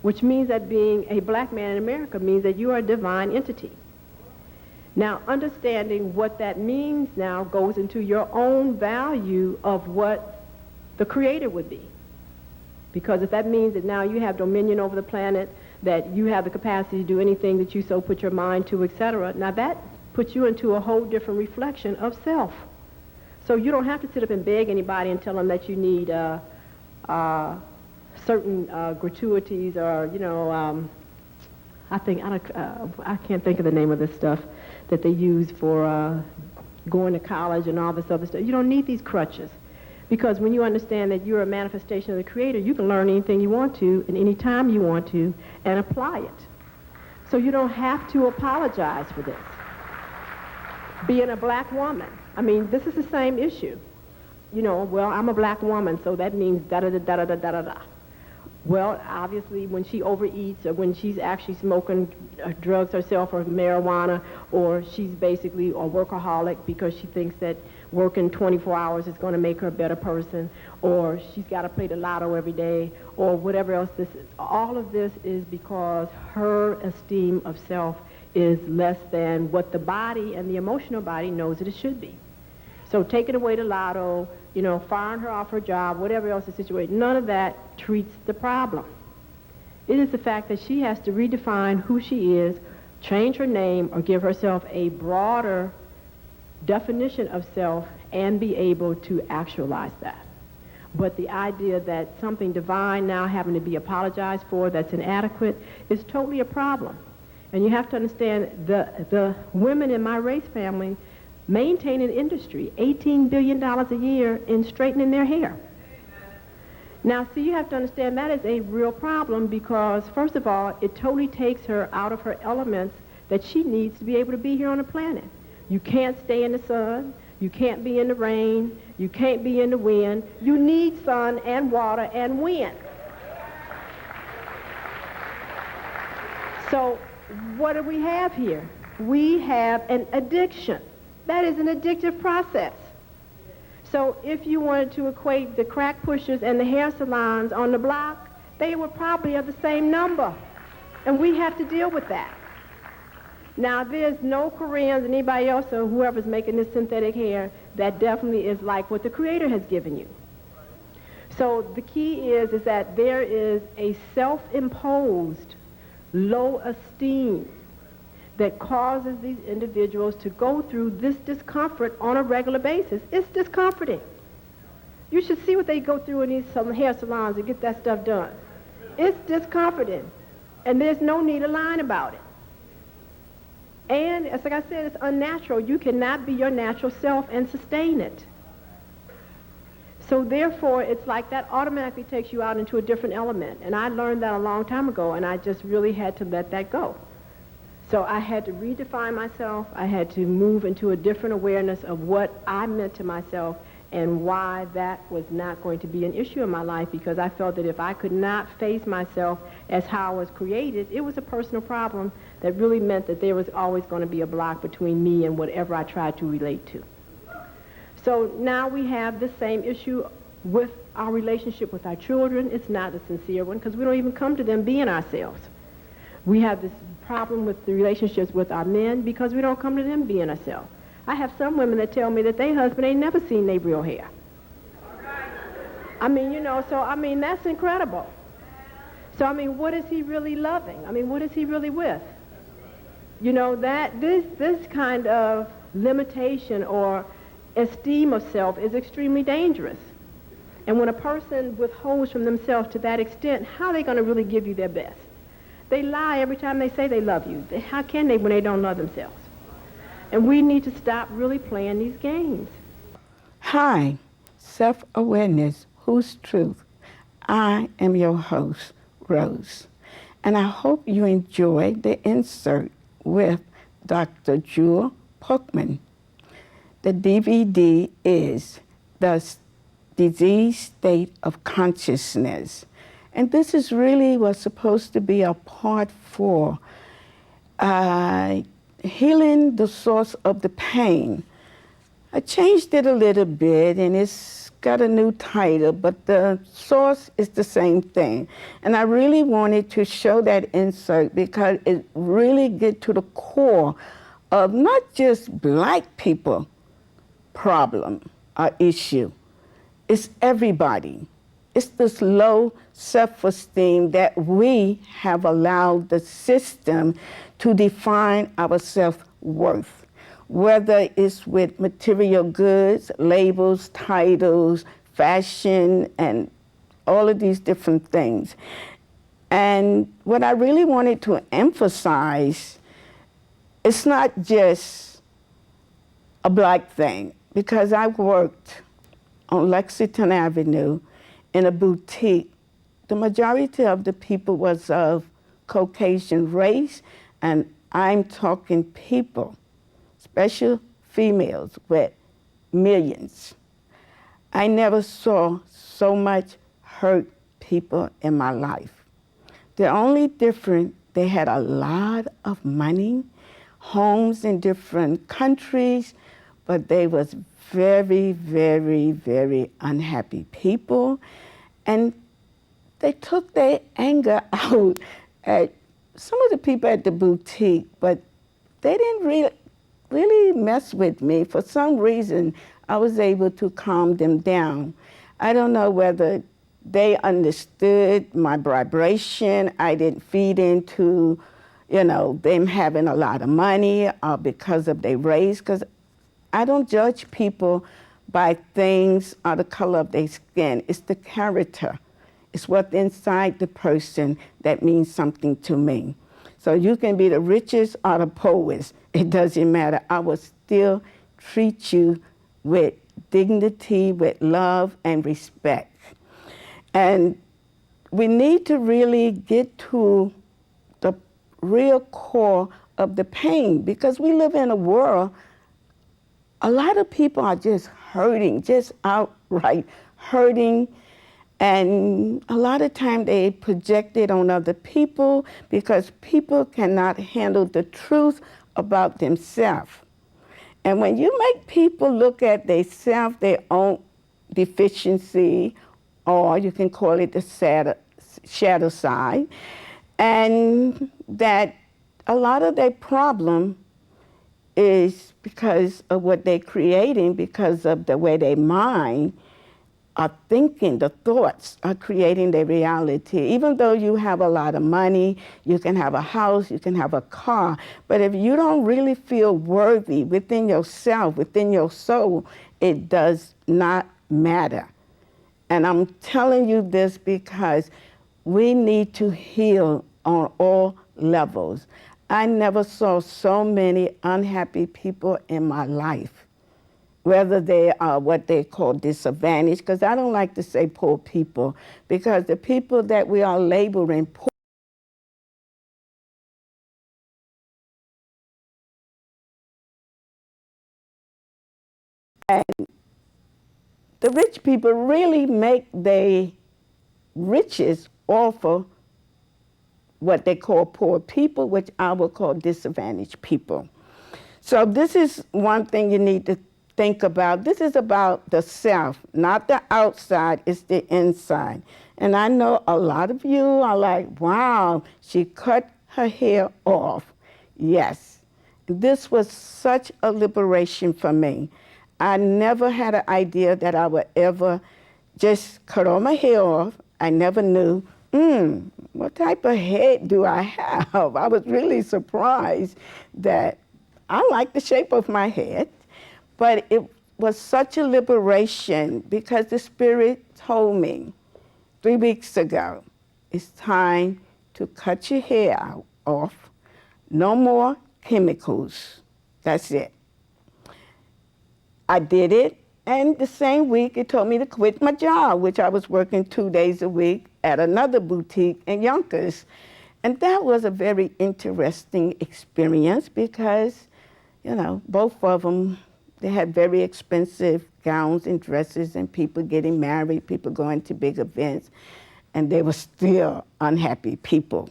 which means that being a black man in America means that you are a divine entity. Now, understanding what that means now goes into your own value of what the Creator would be. Because if that means that now you have dominion over the planet, that you have the capacity to do anything that you so put your mind to, etc., now that puts you into a whole different reflection of self. So you don't have to sit up and beg anybody and tell them that you need certain gratuities or, you know, I can't think of the name of this stuff that they use for going to college and all this other stuff. You don't need these crutches. Because when you understand that you're a manifestation of the Creator, you can learn anything you want to and any time you want to and apply it. So you don't have to apologize for this. Being a black woman, I mean, this is the same issue. You know, well, I'm a black woman, so that means da-da-da-da-da-da-da-da. Well, obviously, when she overeats or when she's actually smoking drugs herself or marijuana, or she's basically a workaholic because she thinks that working 24 hours is going to make her a better person, or she's got to play the lotto every day, or whatever else this is. All of this is because her esteem of self is less than what the body and the emotional body knows that it should be. So taking away the lotto, you know, firing her off her job, whatever else the situation, none of that treats the problem. It is the fact that she has to redefine who she is, change her name, or give herself a broader definition of self and be able to actualize that. But the idea that something divine now having to be apologized for that's inadequate is totally a problem. And you have to understand the women in my race family maintain an industry, $18 billion a year in straightening their hair. Now, see, you have to understand that is a real problem because, first of all, it totally takes her out of her elements that she needs to be able to be here on the planet. You can't stay in the sun. You can't be in the rain. You can't be in the wind. You need sun and water and wind. So what do we have here? We have an addiction. That is an addictive process. So if you wanted to equate the crack pushers and the hair salons on the block, they were probably of the same number. And we have to deal with that. Now, there's no Koreans, anybody else, or whoever's making this synthetic hair that definitely is like what the Creator has given you. So the key is that there is a self-imposed low esteem that causes these individuals to go through this discomfort on a regular basis. It's discomforting. You should see what they go through in these hair salons to get that stuff done. It's discomforting, and there's no need of lying about it. And, as like I said, it's unnatural. You cannot be your natural self and sustain it. So therefore, it's like that automatically takes you out into a different element. And I learned that a long time ago, and I just really had to let that go. So I had to redefine myself. I had to move into a different awareness of what I meant to myself and why that was not going to be an issue in my life, because I felt that if I could not face myself as how I was created, it was a personal problem that really meant that there was always going to be a block between me and whatever I tried to relate to. So now we have the same issue with our relationship with our children. It's not a sincere one because we don't even come to them being ourselves. We have this problem with the relationships with our men because we don't come to them being ourselves. I have some women that tell me that their husband ain't never seen their real hair. I mean, you know, so, I mean, that's incredible. So, I mean, what is he really loving? I mean, what is he really with? You know, that this kind of limitation or esteem of self is extremely dangerous. And when a person withholds from themselves to that extent, how are they going to really give you their best? They lie every time they say they love you. How can they when they don't love themselves? And we need to stop really playing these games. Hi, Self-Awareness, Whose Truth? I am your host, Rose. And I hope you enjoyed the insert with Dr. Jewelpookrum. The DVD is The Disease State of Consciousness. And this is really was supposed to be a part 4, healing the source of the pain. I changed it a little bit, and it's got a new title, but the source is the same thing. And I really wanted to show that insert because it really gets to the core of not just Black people problem or issue. It's everybody. It's this low self-esteem that we have allowed the system to define our self-worth, whether it's with material goods, labels, titles, fashion, and all of these different things. And what I really wanted to emphasize, it's not just a Black thing, because I worked on Lexington Avenue in a boutique. The majority of the people was of Caucasian race, and I'm talking people, especially females with millions. I never saw so much hurt people in my life. The only difference, they had a lot of money, homes in different countries, but they was very, very, very unhappy people. And they took their anger out at some of the people at the boutique, but they didn't really mess with me. For some reason, I was able to calm them down. I don't know whether they understood my vibration. I didn't feed into, them having a lot of money or because of their race, because I don't judge people by things or the color of their skin. It's the character. It's what's inside the person that means something to me. So you can be the richest or the poorest. It doesn't matter. I will still treat you with dignity, with love and respect. And we need to really get to the real core of the pain, because we live in a world, a lot of people are just hurting, just outright hurting. And a lot of time they project it on other people because people cannot handle the truth about themselves. And when you make people look at themselves, their own deficiency, or you can call it the shadow side, and that a lot of their problem is because of what they're creating, because of the way their mind are thinking, the thoughts are creating their reality. Even though you have a lot of money, you can have a house, you can have a car, but if you don't really feel worthy within yourself, within your soul, it does not matter. And I'm telling you this because we need to heal on all levels. I never saw so many unhappy people in my life, whether they are what they call disadvantaged, because I don't like to say poor people, because the people that we are labeling poor, and the rich people really make their riches off of what they call poor people, which I would call disadvantaged people. So this is one thing you need to think about. This is about the self, not the outside, it's the inside. And I know a lot of you are like, wow, she cut her hair off. Yes, this was such a liberation for me. I never had an idea that I would ever just cut all my hair off. I never knew, what type of head do I have? I was really surprised that I like the shape of my head, but it was such a liberation because the Spirit told me 3 weeks ago, it's time to cut your hair off. No more chemicals. That's it. I did it, and the same week it told me to quit my job, which I was working 2 days a week at another boutique in Yonkers. And that was a very interesting experience because, both of them, they had very expensive gowns and dresses and people getting married, people going to big events, and they were still unhappy people.